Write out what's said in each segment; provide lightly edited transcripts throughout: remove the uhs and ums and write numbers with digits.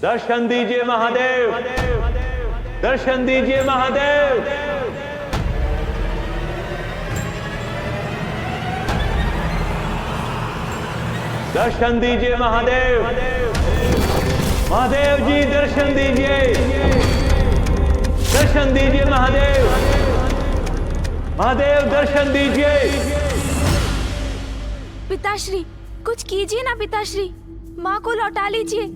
दर्शन दीजिए महादेव, दर्शन दीजिए महादेव। दर्शन दीजिए महादेव, महादेव जी दर्शन दीजिए, दर्शन दीजिए महादेव, महादेव दर्शन दीजिए। पिताश्री कुछ कीजिए ना पिताश्री, माँ को लौटा लीजिए।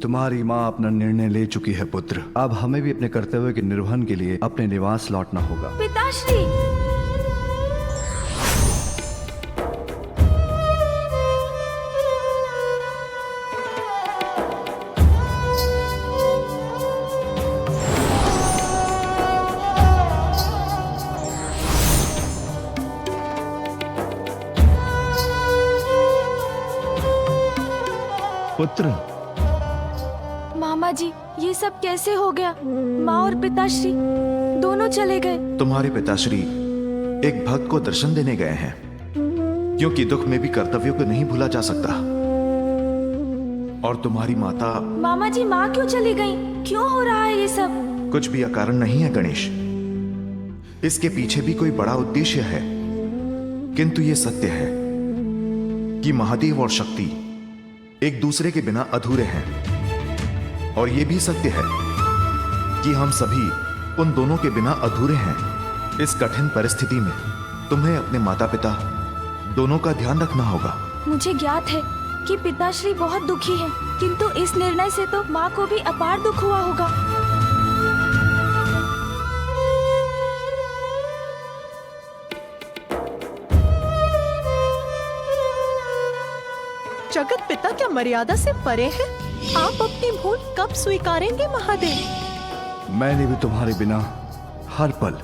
तुम्हारी माँ अपना निर्णय ले चुकी है पुत्र। अब हमें भी अपने कर्तव्य के निर्वहन के लिए अपने निवास लौटना होगा। पिताश्री पुत्र, मामा जी ये सब कैसे हो गया? माँ और पिताश्री दोनों चले गए। तुम्हारे पिताश्री एक भक्त को दर्शन देने गए हैं, क्योंकि दुख में भी कर्तव्यों को नहीं भूला जा सकता। और तुम्हारी माता। मामा जी माँ क्यों चली गई? क्यों हो रहा है ये सब? कुछ भी अकारण नहीं है गणेश, इसके पीछे भी कोई बड़ा उद्देश्य है। किंतु ये सत्य है कि महादेव और शक्ति एक दूसरे के बिना अधूरे हैं, और यह भी सत्य है कि हम सभी उन दोनों के बिना अधूरे हैं। इस कठिन परिस्थिति में तुम्हें अपने माता पिता दोनों का ध्यान रखना होगा। मुझे ज्ञात है कि पिताश्री बहुत दुखी हैं, किंतु इस निर्णय से तो माँ को भी अपार दुख हुआ होगा। जगत पिता क्या मर्यादा से परे है? आप अपनी भूल कब स्वीकारेंगे महादेव? मैंने भी तुम्हारे बिना हर पल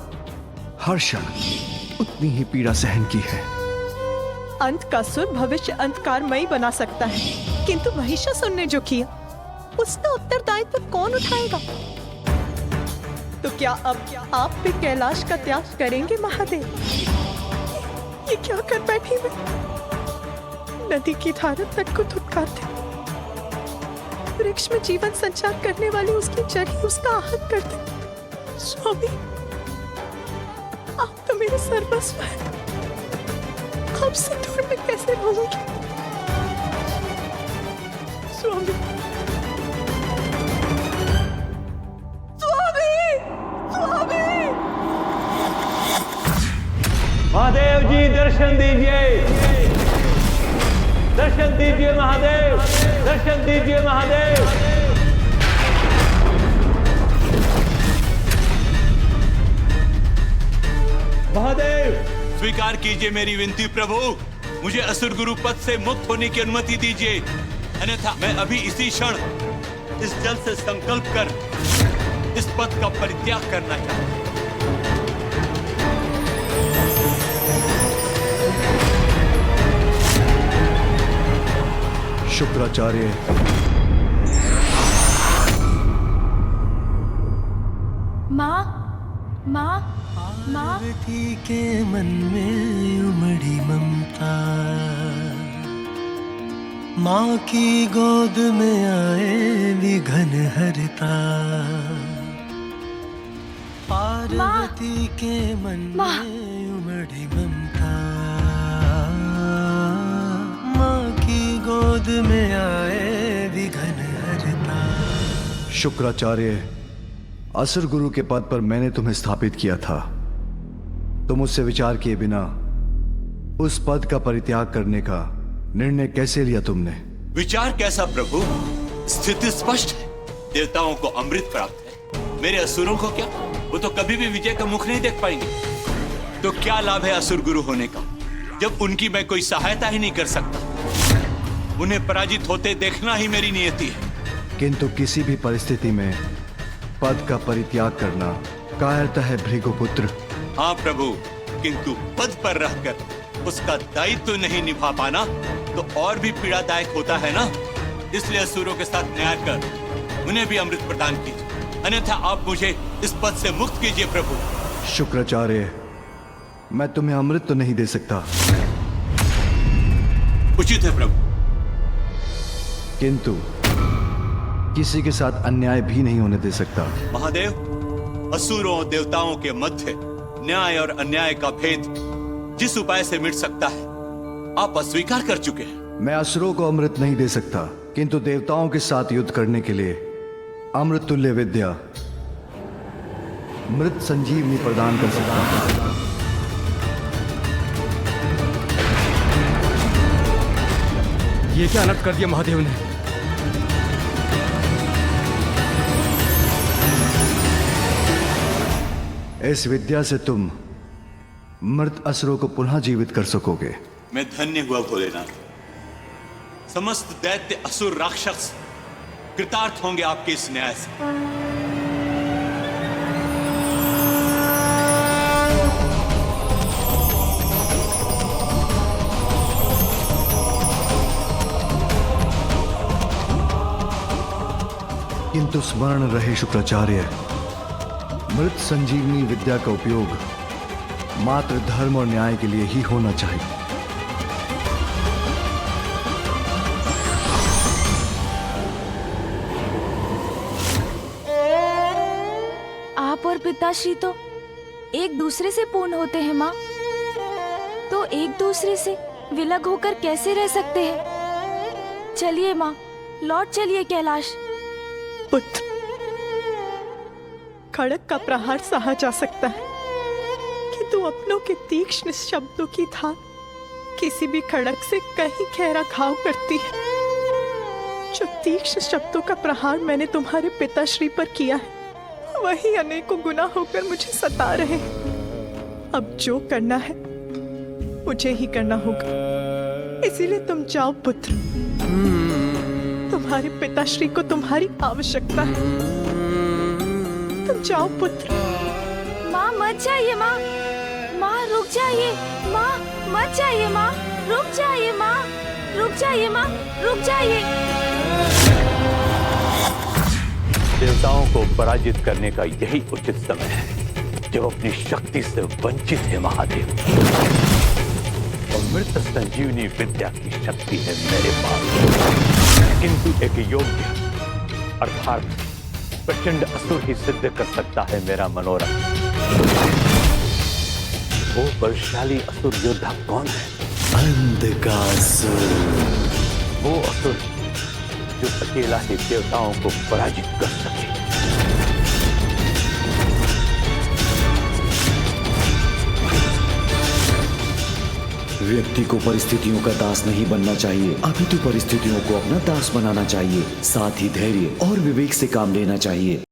हर क्षण उतनी ही पीड़ा सहन की है। अंत का सुर भविष्य अंधकारमयी बना सकता है, किंतु महिषासुर ने जो किया उसका उत्तरदायित्व कौन उठाएगा? तो क्या अब आप भी कैलाश का त्याग करेंगे महादेव? ये क्या कर बैठी मैं? नदी की धारा तट को धुतकारते, वृक्ष में जीवन संचार करने वाली उसकी जड़ ही उसका आहत करते। स्वामी, आप तो मेरे सर्वस्व हैं। आपसे दूर मैं कैसे रहूंगी? स्वामी, स्वामी, स्वामी। महादेव जी दर्शन दीजिए, दर्शन दीजिए महादेव, दर्शन दीजिए महादेव। महादेव स्वीकार कीजिए मेरी विनती प्रभु, मुझे असुर गुरु पद से मुक्त होने की अनुमति दीजिए, अन्यथा मैं अभी इसी क्षण इस जल से संकल्प कर इस पद का परित्याग करना चाहता हूं। शुक्राचार्य, माँ, माँ, माँ। पार्वती के मन में उमड़ी ममता, माँ की गोद में आए विघन हरता। पार्वती के मन में उमड़ी ममता, माँ की गोद में आए विघन हरता। शुक्राचार्य, असुर गुरु के पद पर मैंने तुम्हें स्थापित किया था, तो मुझसे विचार किए बिना उस पद का परित्याग करने का निर्णय कैसे लिया तुमने? विचार कैसा प्रभु? स्थिति स्पष्ट है, देवताओं को अमृत प्राप्त है, मेरे असुरों को क्या? वो तो कभी भी विजय का मुख नहीं देख पाएंगे। तो क्या लाभ है असुर गुरु होने का, जब उनकी मैं कोई सहायता ही नहीं कर सकता? उन्हें पराजित होते देखना ही मेरी नियति है। किंतु किसी भी परिस्थिति में पद का परित्याग करना कायरता है भृगुपुत्र। हाँ प्रभु, किंतु पद पर रहकर उसका दायित्व नहीं निभा पाना तो और भी पीड़ादायक होता है ना। इसलिए असुरों के साथ न्याय कर उन्हें भी अमृत प्रदान कीजिए, अन्यथा आप मुझे इस पद से मुक्त कीजिए प्रभु। शुक्राचार्य, मैं तुम्हें अमृत तो नहीं दे सकता, उचित है प्रभु, किंतु किसी के साथ अन्याय भी नहीं होने दे सकता। महादेव, असुरों और देवताओं के मध्य न्याय और अन्याय का भेद जिस उपाय से मिट सकता है आप अस्वीकार कर चुके हैं। मैं असुरों को अमृत नहीं दे सकता, किंतु देवताओं के साथ युद्ध करने के लिए अमृत तुल्य विद्या, मृत संजीवनी प्रदान कर सकता हूं। ये क्या अनर्थ कर दिया महादेव ने? इस विद्या से तुम मृत असुरों को पुनः जीवित कर सकोगे। मैं धन्य हुआ भोलेनाथ। समस्त दैत्य असुर राक्षस कृतार्थ होंगे आपके इस न्याय से। किंतु स्मरण रहे शुक्राचार्य, मृत संजीवनी विद्या का उपयोग मात्र धर्म और न्याय के लिए ही होना चाहिए। आप और पिताश्री तो एक दूसरे से पूर्ण होते हैं माँ, तो एक दूसरे से विलग होकर कैसे रह सकते हैं? चलिए माँ, लौट चलिए कैलाश। पुत्र, खड़क का प्रहार सहा जा सकता है कि तू अपनों के तीक्ष्ण शब्दों की धार किसी भी खड़क से कहीं गहरा घाव करती है। जो तीक्ष्ण शब्दों का प्रहार मैंने तुम्हारे पिताश्री पर किया है वही अनेकों गुना होकर मुझे सता रहे हैं। अब जो करना है मुझे ही करना होगा, इसीलिए तुम जाओ पुत्र। तुम्हारे पिताश्री को तुम्हारी आवश्यकता है। तुम जाओ पुत्र। माँ मत जाइए माँ, माँ रुक जाइए, माँ मत जाइए, माँ रुक जाइए, माँ रुक जाइए, माँ रुक जाइए। देवताओं को पराजित करने का यही उचित समय है जब अपनी शक्ति से वंचित है महादेव। और मृत संजीवनी विद्या की शक्ति है मेरे पास, किंतु एक योग्य अर्थात प्रचंड असुर ही सिद्ध कर सकता है मेरा मनोरथ। वो बलशाली असुर योद्धा कौन है? अंधकासुर। वो असुर जो अकेला ही देवताओं को पराजित कर सके। व्यक्ति को परिस्थितियों का दास नहीं बनना चाहिए, अपितु परिस्थितियों को अपना दास बनाना चाहिए। साथ ही धैर्य और विवेक से काम लेना चाहिए।